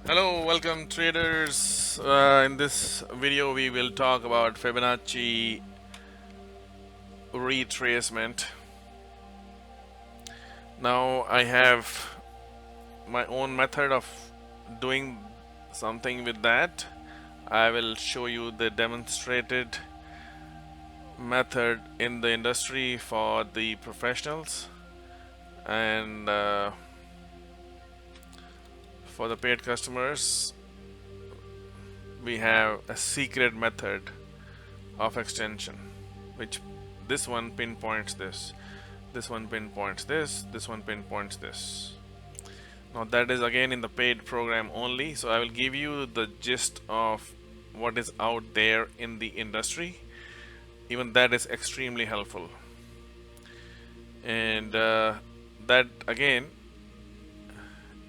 Hello, welcome traders. In this video, we will talk about Fibonacci retracement. Now, I have my own method of doing something with that. I will show you the demonstrated method in the industry for the professionals, and for the paid customers, we have a secret method of extension, which this one pinpoints this one pinpoints this one pinpoints this. Now that is again in the paid program only, so I will give you the gist of what is out there in the industry. Even that is extremely helpful, and that again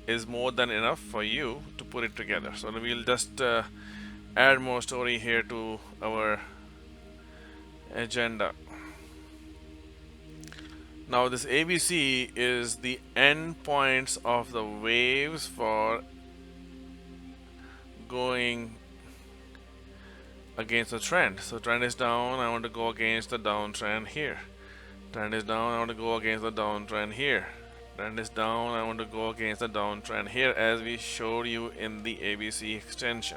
is more than enough for you to put it together. So we'll just add more story here to our agenda. Now this ABC is the endpoints of the waves for going against the trend. So trend is down, I want to go against the downtrend here. Trend is down, I want to go against the downtrend here. Trend is down, I want to go against the downtrend here, as we showed you in the ABC extension.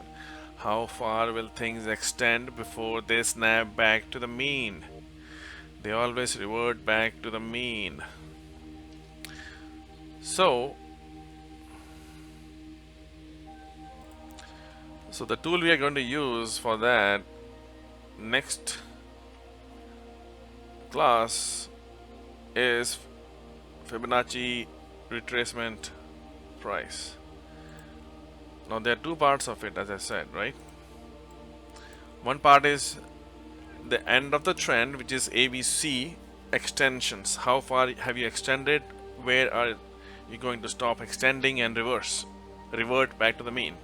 How far will things extend before they snap back to the mean? They always revert back to the mean. So the tool we are going to use for that next class is Fibonacci retracement price. Now there are two parts of it, as I said, right? One part is the end of the trend, which is ABC extensions. How far have you extended? Where are you going to stop extending and revert back to the mean?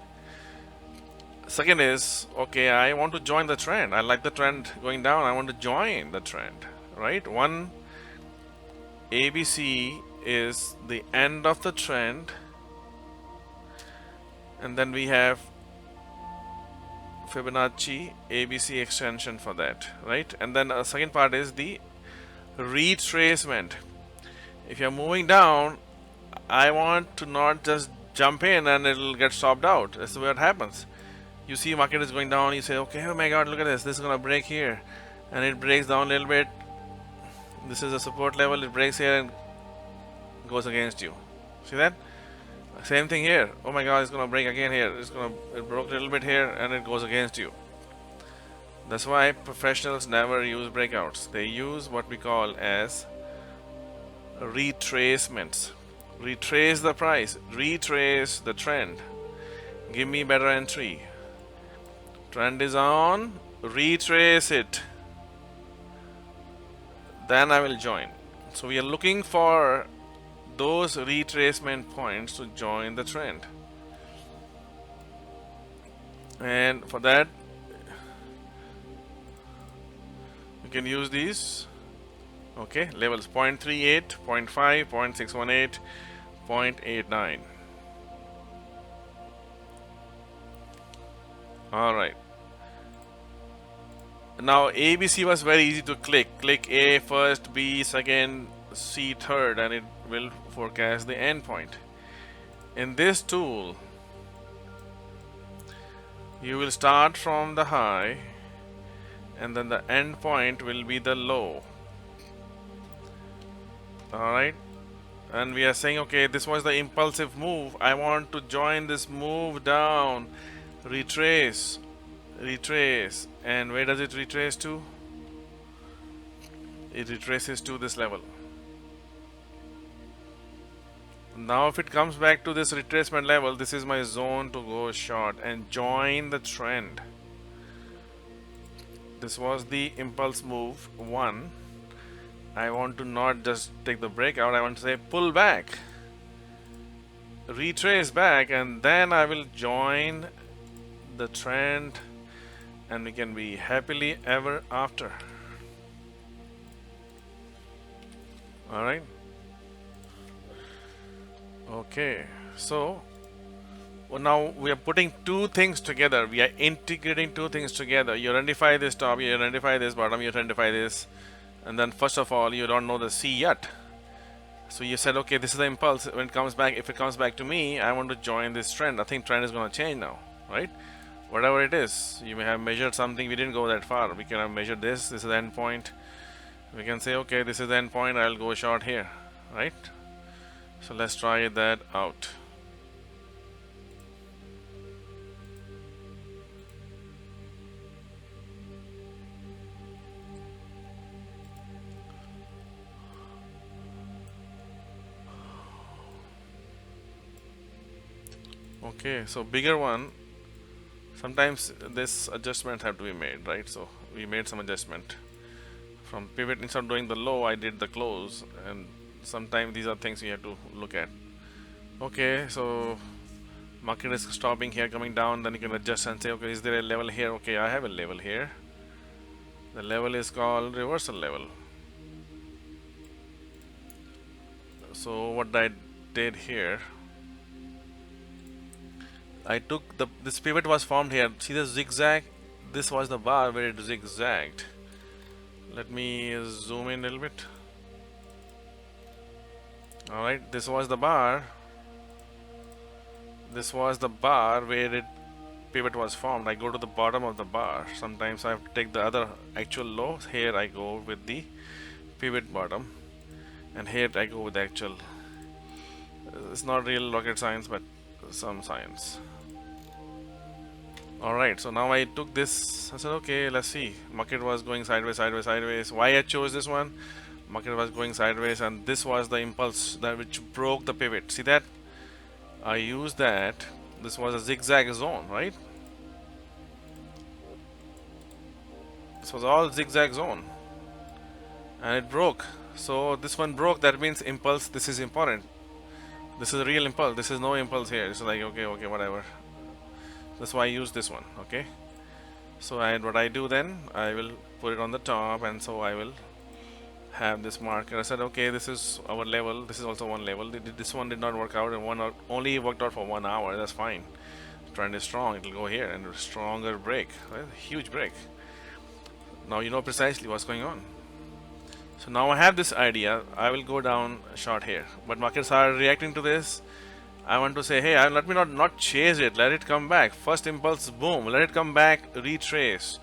Second is, okay, I want to join the trend. I like the trend going down. I want to join the trend, right? One ABC is the end of the trend, and then we have Fibonacci ABC extension for that, right? And then a second part is the retracement. If you're moving down, I want to not just jump in and it'll get stopped out. That's what happens. You see market is going down, you say, okay, oh my god, look at this is gonna break here, and it breaks down a little bit. This is a support level, it breaks here and goes against you. See that? Same thing here. Oh my god, it's gonna break again here. It broke a little bit here and it goes against you. That's why professionals never use breakouts. They use what we call as retracements. Retrace the price, retrace the trend. Give me better entry. Trend is on, retrace it. Then I will join. So we are looking for those retracement points to join the trend. And for that, you can use these. Okay, levels 0.38, 0.5, 0.618, 0.89. Alright. Now ABC was very easy to click. Click A first, B second, C third, and it will forecast the endpoint. In this tool, you will start from the high, and then the endpoint will be the low. Alright. And we are saying, okay, this was the impulsive move. I want to join this move down. Retrace. Retrace. And where does it retrace to? It retraces to this level. Now if it comes back to this retracement level, this is my zone to go short and join the trend. This was the impulse move 1. I want to not just take the breakout, I want to say pull back, retrace back, and then I will join the trend, and we can be happily ever after. Alright. Okay, so Well, now we are putting two things together. We are integrating two things together. You identify this top, you identify this bottom, you identify this, and then first of all, you don't know the C yet. So you said, okay, this is the impulse. When it comes back, if it comes back to me, I want to join this trend. I think trend is going to change now, right? Whatever it is, you may have measured something. We didn't go that far. We can have measured this. This is the end point. We can say, okay, this is the end point. I'll go short here, right? So let's try that out. Okay, so bigger one. Sometimes this adjustment have to be made, right? So we made some adjustment from pivot. Instead of doing the low, I did the close, and sometimes these are things you have to look at. Okay, so market is stopping here, coming down. Then you can adjust and say, okay, is there a level here? Okay, I have a level here. The level is called reversal level. So what I did here, I took this pivot was formed here. See the zigzag? This was the bar where it zigzagged. Let me zoom in a little bit. Alright, this was the bar. This was the bar where it pivot was formed. I go to the bottom of the bar. Sometimes I have to take the other actual low. Here I go with the pivot bottom, and here I go with the actual. It's not real rocket science, but some science. Alright, so now I took this. I said, okay, let's see. Market was going sideways, sideways, sideways. Why I chose this one? Market was going sideways, and this was the impulse that which broke the pivot. See that? I used that. This was a zigzag zone, right? This was all zigzag zone, and it broke. So this one broke. That means impulse. This is important. This is a real impulse. This is no impulse here. It's like okay, okay, whatever. That's why I use this one. Okay. So what I do then, I will put it on the top, and so I will have this marker. I said, okay, this is our level. This is also one level. This one did not work out, and only worked out for 1 hour. That's fine. Trend is strong. It will go here and a stronger break. Right? Huge break. Now you know precisely what's going on. So now I have this idea. I will go down short here, but markets are reacting to this. I want to say, hey, let me not chase it. Let it come back. First impulse, boom. Let it come back. Retrace.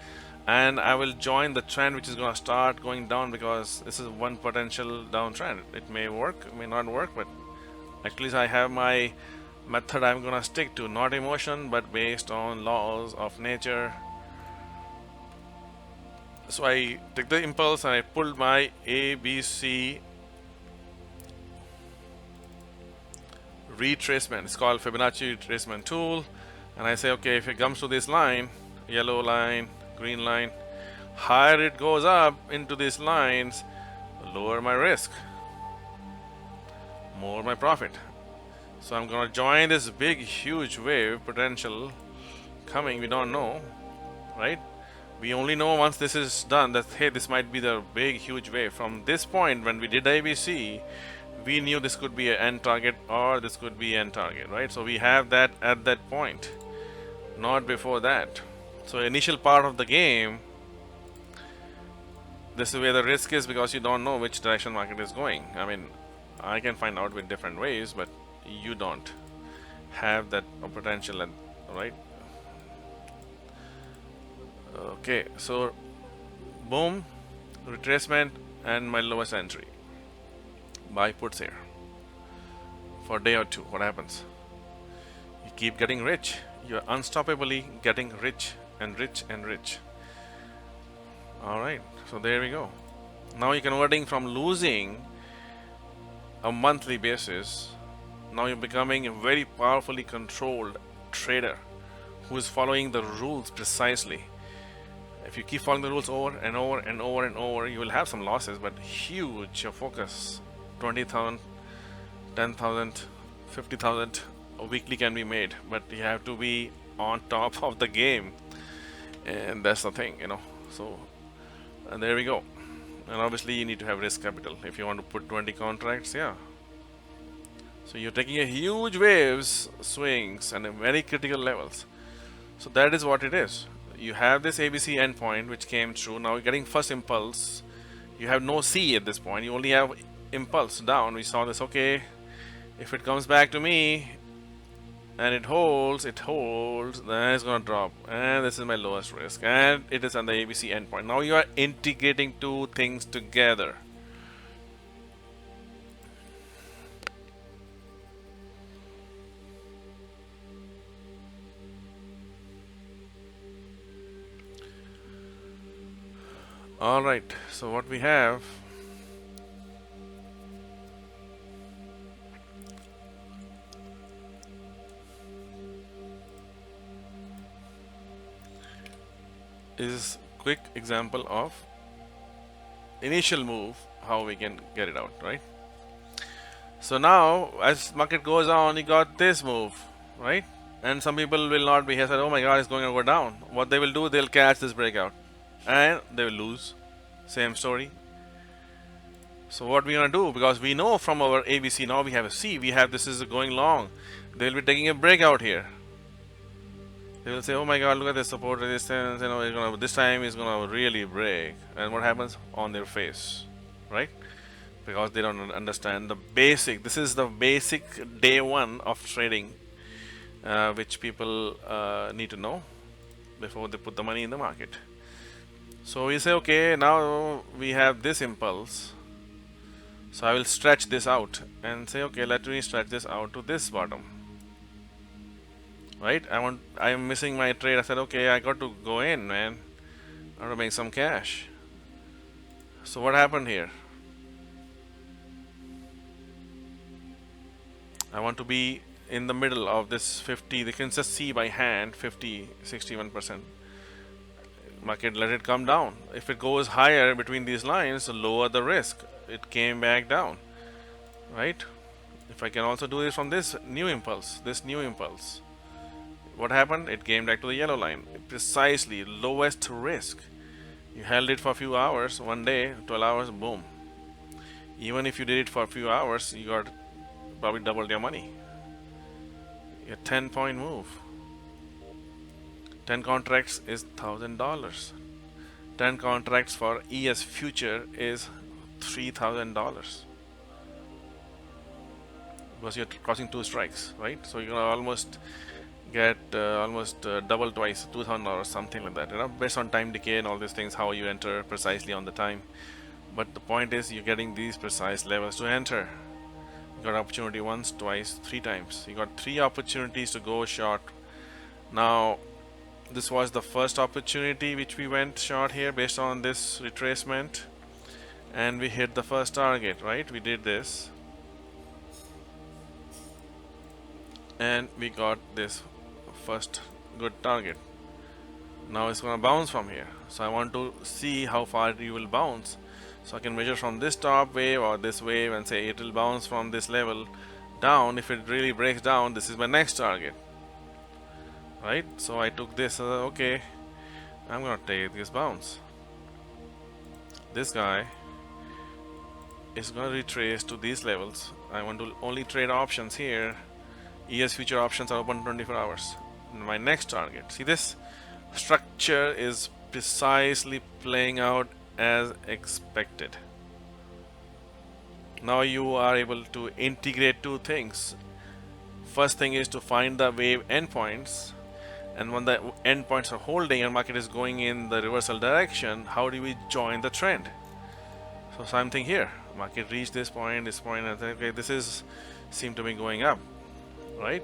And I will join the trend which is going to start going down, because this is one potential downtrend. It may work, it may not work, but at least I have my method I'm going to stick to. Not emotion, but based on laws of nature. So I took the impulse and I pulled my ABC retracement. It's called Fibonacci retracement tool. And I say, okay, if it comes to this line, yellow line, green line, higher it goes up into these lines, lower my risk, more my profit. So I'm gonna join this big huge wave potential coming. We don't know, right? We only know once this is done that hey, this might be the big huge wave. From this point, when we did ABC, we knew this could be an end target or this could be end target, right? So we have that at that point, not before that. So initial part of the game, this is where the risk is, because you don't know which direction market is going. I mean, I can find out with different ways, but you don't have that potential, and right? Okay, so boom, retracement and my lowest entry. Buy puts here for a day or two. What happens? You keep getting rich. You're unstoppably getting rich and rich and rich. Alright, so there we go. Now you're converting from losing a monthly basis. Now you're becoming a very powerfully controlled trader who is following the rules precisely. If you keep following the rules over and over and over and over, you will have some losses, but huge your focus. 20,000, 10,000, 50,000 weekly can be made, but you have to be on top of the game, and that's the thing, you know. So and there we go. And obviously you need to have risk capital if you want to put 20 contracts. Yeah, So you're taking a huge waves swings and a very critical levels. So that is what it is. You have this ABC endpoint which came through. Now you're getting first impulse. You have no C at this point. You only have impulse down. We saw this. Okay, if it comes back to me and it holds, then it's gonna drop. And this is my lowest risk. And it is on the ABC endpoint. Now you are integrating two things together. Alright, so what we have is quick example of initial move, how we can get it out, right? So now as market goes on, you got this move, right? And some people will not be here, said, oh my god, it's going to go down. What they will do, they'll catch this breakout and they will lose. Same story. So what we're gonna do, because we know from our ABC, now we have a C, we have this is going long. They'll be taking a breakout here. They will say, oh my god, look at this support resistance, you know, this time it's gonna really break. And what happens? On their face, right? Because they don't understand the basic. This is the basic day one of trading, which people need to know before they put the money in the market. So we say, okay, now we have this impulse. So I will stretch this out and say, okay, let me stretch this out to this bottom. Right? I am missing my trade. I said, okay, I got to go in, man. I want to make some cash. So what happened here? I want to be in the middle of this 50. They can just see by hand 50, 61%. Market let it come down. If it goes higher between these lines, lower the risk. It came back down, right? If I can also do this from this new impulse, what happened? It came back to the yellow line. Precisely lowest risk. You held it for a few hours, one day, 12 hours, boom. Even if you did it for a few hours, you got probably doubled your money. A 10-point move. 10 contracts is $1,000. 10 contracts for ES future is $3,000. Because you're crossing two strikes, right? So you're gonna almost get double twice, $2,000, something like that. You know, based on time decay and all these things, how you enter precisely on the time. But the point is, you're getting these precise levels to enter. You got opportunity once, twice, three times. You got three opportunities to go short. Now, this was the first opportunity which we went short here based on this retracement, and we hit the first target, right? We did this, and we got this first good target. Now it's gonna bounce from here, so I want to see how far you will bounce. So I can measure from this top wave or this wave and say it will bounce from this level down. If it really breaks down, this is my next target, right? So I took this, okay, I'm gonna take this bounce. This guy is gonna retrace to these levels. I want to only trade options here. ES future options are open 24 hours. My next target. See, this structure is precisely playing out as expected. Now you are able to integrate two things. First thing is to find the wave endpoints, and when the endpoints are holding and market is going in the reversal direction, how do we join the trend? So same thing here. Market reached this point, and okay, this is seem to be going up, right?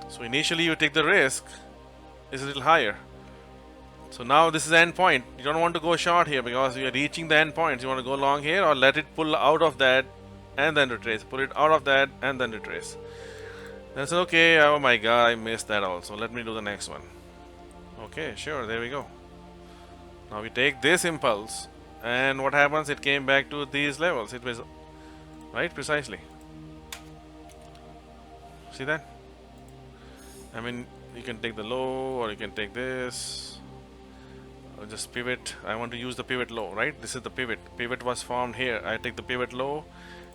So initially you take the risk is a little higher. So now this is the end point. You don't want to go short here because you are reaching the end point. You want to go long here, or let it pull out of that and then retrace. Pull it out of that and then retrace. That's okay. Oh my god, I missed that also. Let me do the next one. Okay, sure, there we go. Now we take this impulse, and what happens? It came back to these levels. It was right, precisely. See that? I mean, you can take the low, or you can take this. Or just pivot. I want to use the pivot low, right? This is the pivot. Pivot was formed here. I take the pivot low,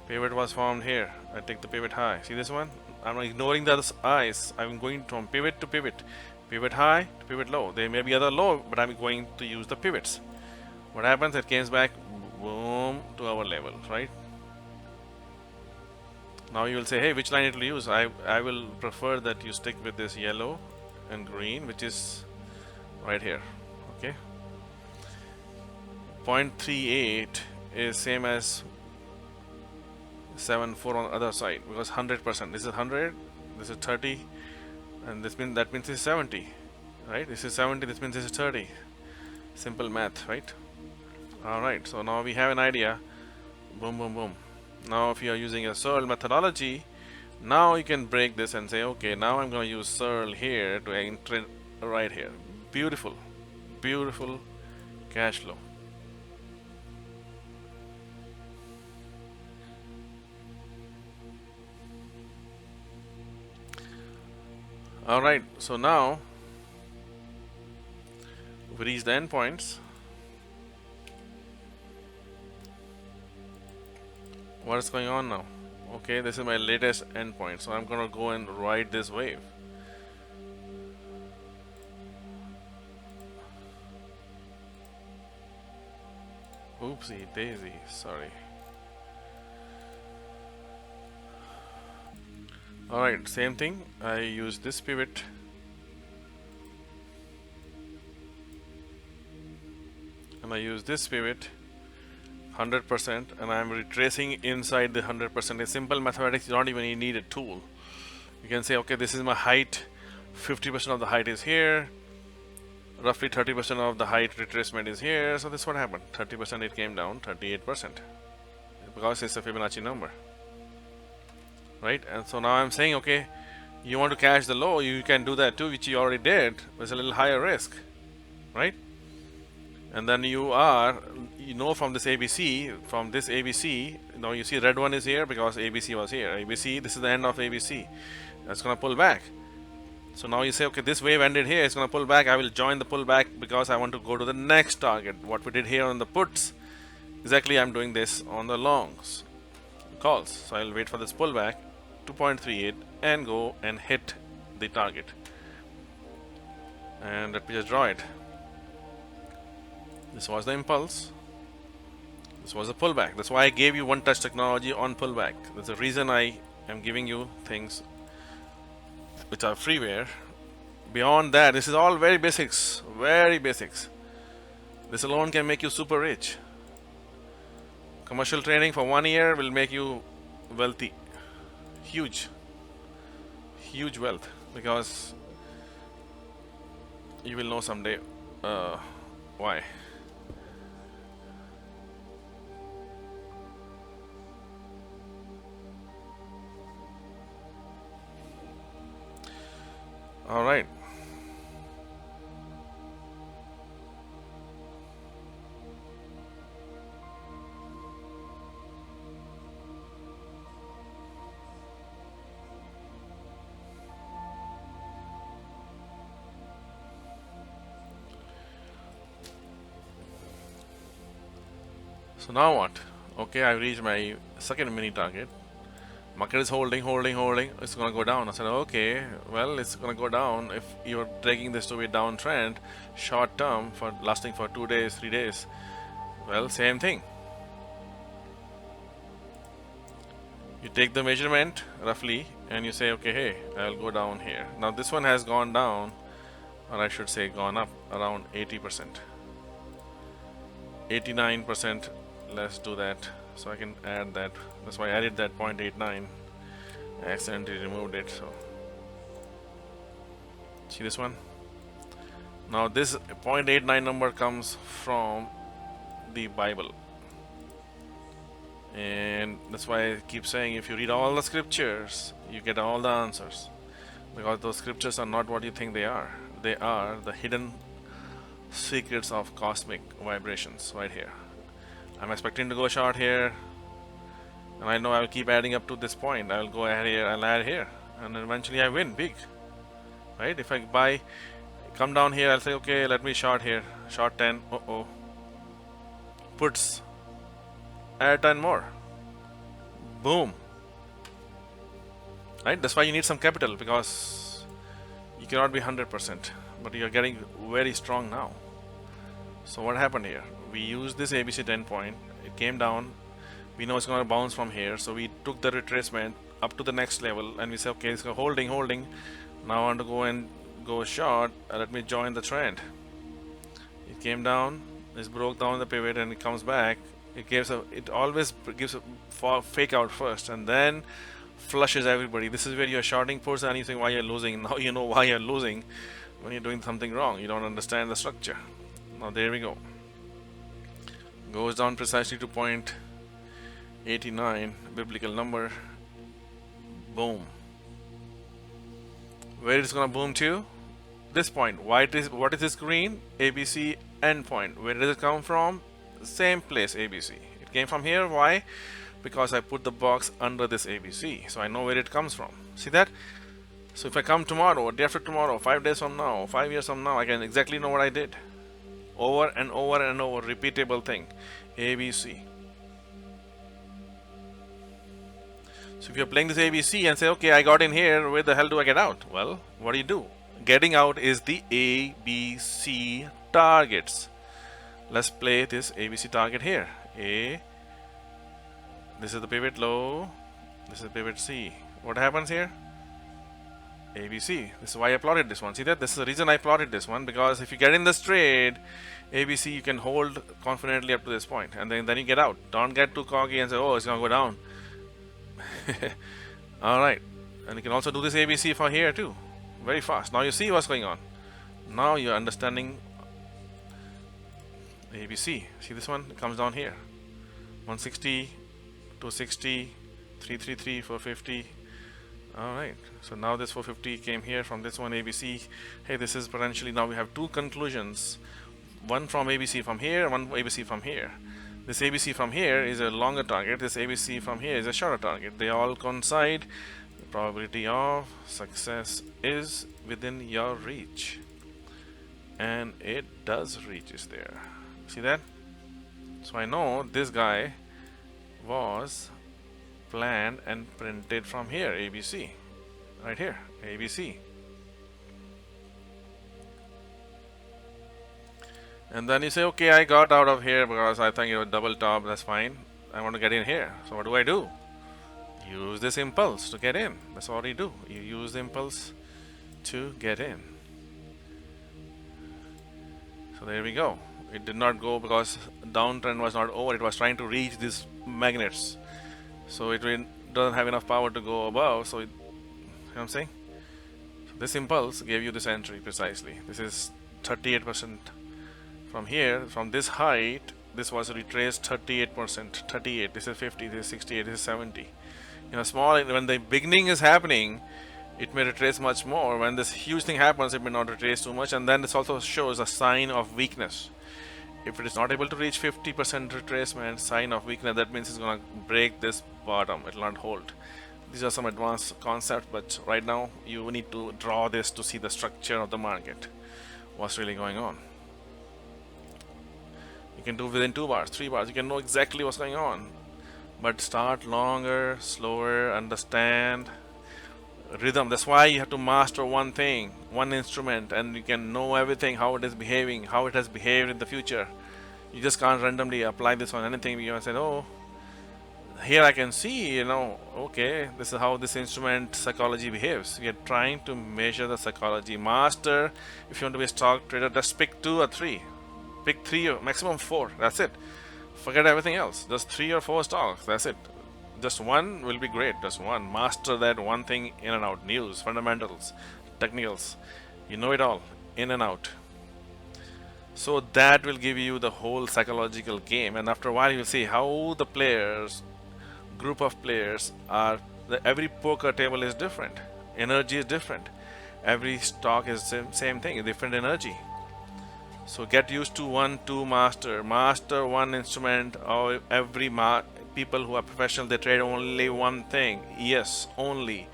Pivot was formed here. I take the pivot high. See this one? I'm ignoring the other eyes. I'm going from pivot to pivot. Pivot high to pivot low. There may be other low, but I'm going to use the pivots. What happens? It comes back, boom, to our level, right? Now you will say, hey, which line it will use? I will prefer that you stick with this yellow and green, which is right here. Okay. 0.38 is same as 7.4 on the other side because 100%. This is 100, this is 30, and that means this is 70, right? This is 70, this means this is 30. Simple math, right? All right. So now we have an idea. Boom, boom, boom. Now if you are using a Searle methodology, now you can break this and say, okay, now I'm going to use Searle here to enter right here. Beautiful, beautiful cash flow. All right, so now we reach the endpoints. What is going on now? Okay, this is my latest endpoint, so I'm gonna go and ride this wave. Oopsie daisy, sorry. Alright, same thing. I use this pivot. And I use this pivot 100%, and I'm retracing inside the 100%. It's simple mathematics, you don't even need a tool. You can say, okay, this is my height, 50% of the height is here, roughly 30% of the height retracement is here. So this is what happened. 30% it came down, 38%, because it's a Fibonacci number, right? And so now I'm saying, okay, you want to cash the low, you can do that too, which you already did. It's a little higher risk, right? And then you know from this ABC, now you see red one is here because ABC was here. ABC, this is the end of ABC. That's going to pull back. So now you say, okay, this wave ended here, it's going to pull back. I will join the pullback because I want to go to the next target. What we did here on the puts, exactly I'm doing this on the longs calls. So I'll wait for this pullback, 2.38, and go and hit the target. And let me just draw it. This was the impulse. This was the pullback. That's why I gave you one touch technology on pullback. There's a reason I am giving you things which are freeware. Beyond that, this is all very basics. Very basics. This alone can make you super rich. Commercial training for 1 year will make you wealthy. Huge. Huge wealth. Because you will know someday why. All right. So now what? Okay, I reached my second mini target. Market is holding. It's gonna go down. I said, okay, well, it's gonna go down if you're taking this to be a downtrend, short term, for lasting for 2 days, 3 days. Well, same thing. You take the measurement roughly, and you say, okay, hey, I'll go down here. Now this one has gone down, or I should say, gone up around 80%, 89%. Let's do that. So I can add that. That's why I added that 0.89. I accidentally removed it. So see this one. Now this 0.89 number comes from the Bible, and that's why I keep saying, if you read all the scriptures, you get all the answers, because those scriptures are not what you think they are. They are the hidden secrets of cosmic vibrations right here. I'm expecting to go short here, and I know I will keep adding up to this point. I will go ahead here, I'll add here, and eventually I win big, right? If I buy, come down here, I'll say, okay, let me short here, short 10, puts, add 10 more, Boom. Right? That's why you need some capital, because you cannot be 100%, but you're getting very strong now. So what happened here? We used this ABC 10 point. It came down. We know it's going to bounce from here, so we took the retracement up to the next level, and we said, okay, it's holding. Now I want to go and go short. Let me join the trend. It came down. It broke down the pivot, and it comes back. It always gives a fake out first, and then flushes everybody. This is where you're shorting person and you think why you're losing. Now you know why you're losing when you're doing something wrong. You don't understand the structure. Now there we go. Goes down precisely to 0.89, biblical number. Boom. Where it's gonna boom to? This point. What is this green? ABC endpoint. Where does it come from? Same place, ABC. It came from here. Why? Because I put the box under this ABC, so I know where it comes from. See that? So if I come tomorrow, day after tomorrow, 5 days from now, 5 years from now, I can exactly know what I did. Over and over and over, repeatable thing. ABC. So if you're playing this ABC and say, okay, I got in here, where the hell do I get out? Well, what do? Getting out is the ABC targets. Let's play this ABC target here. This is the pivot low. This is pivot C. What happens here? ABC. This is why I plotted this one. See that? This is the reason I plotted this one, because if you get in this trade, ABC, you can hold confidently up to this point, and then you get out. Don't get too cocky and say, oh, it's gonna go down. Alright. And you can also do this ABC for here too. Very fast. Now you see what's going on. Now you're understanding ABC. See this one? It comes down here. 160, 260, 333, 450. Alright, so now this 450 came here from this one ABC. Hey, this is potentially, now we have two conclusions. One from ABC from here, one ABC from here. This ABC from here is a longer target. This ABC from here is a shorter target. They all coincide. The probability of success is within your reach. And it does reaches there. See that? So I know this guy was planned and printed from here, ABC. Right here, ABC. And then you say, okay, I got out of here because I think it was double top, that's fine. I want to get in here. So what do? Use this impulse to get in. That's all you do. You use the impulse to get in. So there we go. It did not go because downtrend was not over. It was trying to reach these magnets. So it doesn't have enough power to go above. So you know what I'm saying? So this impulse gave you this entry precisely. This is 38%. From here, from this height, this was retraced 38%, 38. This is 50. This is 68. This is 70. You know, small. When the beginning is happening, it may retrace much more. When this huge thing happens, it may not retrace too much. And then this also shows a sign of weakness. If it is not able to reach 50% retracement, sign of weakness, that means it's going to break this bottom. It will not hold. These are some advanced concepts, but right now you need to draw this to see the structure of the market. What's really going on. You can do within 2 bars, 3 bars. You can know exactly what's going on. But start longer, slower, understand rhythm. That's why you have to master one thing, one instrument, and you can know everything, how it is behaving, how it has behaved in the future. You just can't randomly apply this on anything. You say, oh, here I can see, you know, okay, this is how this instrument psychology behaves. We are trying to measure the psychology. Master, if you want to be a stock trader, just pick 2 or 3. Pick 3 or maximum 4. That's it. Forget everything else. Just 3 or 4 stocks. That's it. Just one will be great. Just one. Master that one thing in and out. News, fundamentals, technicals. You know it all. In and out. So that will give you the whole psychological game. And after a while you'll see how the players, group of players are. Every poker table is different. Energy is different. Every stock is same thing. Different energy. So get used to one, two master one instrument. Or every people who are professional, they trade only one thing. Yes, only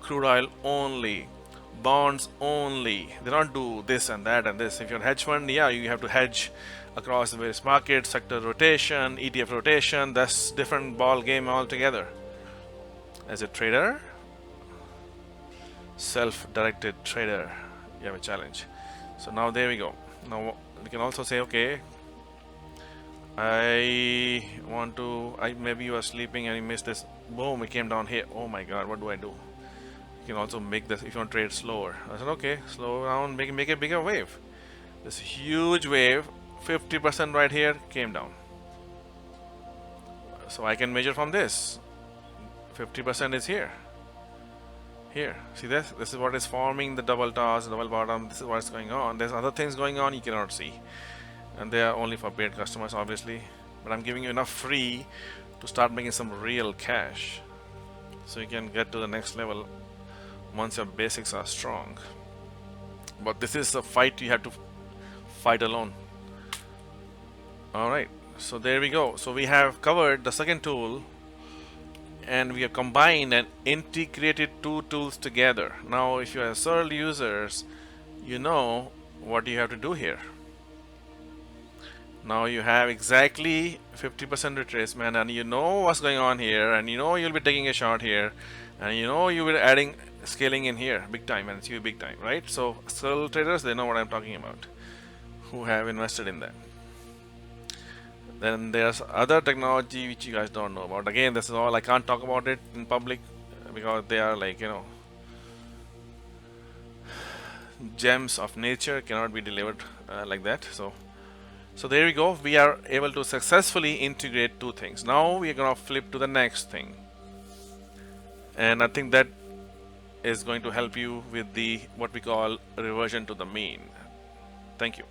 crude oil, only bonds, only. They don't do this and that and this. If you're a hedge fund, yeah, you have to hedge across the various markets, sector rotation, ETF rotation. That's different ball game altogether. as a trader, self-directed trader, you have a challenge. So now there we go. Now we can also say, okay, maybe you are sleeping and you missed this. Boom, it came down here. Oh my god, what do I do? You can also make this if you want to trade slower. I said, okay, slow down, make a bigger wave. This huge wave, 50% right here, came down. So I can measure from this. 50% is here. Here, see this? This is what is forming the double toss, double bottom. This is what's going on. There's other things going on you cannot see, and they are only for paid customers, obviously. But I'm giving you enough free to start making some real cash, so you can get to the next level once your basics are strong. But this is a fight you have to fight alone. All right, so there we go. So we have covered the second tool, and we have combined and integrated two tools together. Now if you are Searle users, you know what you have to do here. Now you have exactly 50% retracement, and you know what's going on here, and you know you'll be taking a shot here, and you know you will be adding scaling in here big time, and it's you big time, right? So Searle traders, they know what I'm talking about, who have invested in that. Then there's other technology which you guys don't know about. Again, this is all, I can't talk about it in public because they are like, you know, gems of nature, cannot be delivered like that. So there we go. We are able to successfully integrate two things. Now we are gonna flip to the next thing, and I think that is going to help you with the what we call reversion to the mean. Thank you.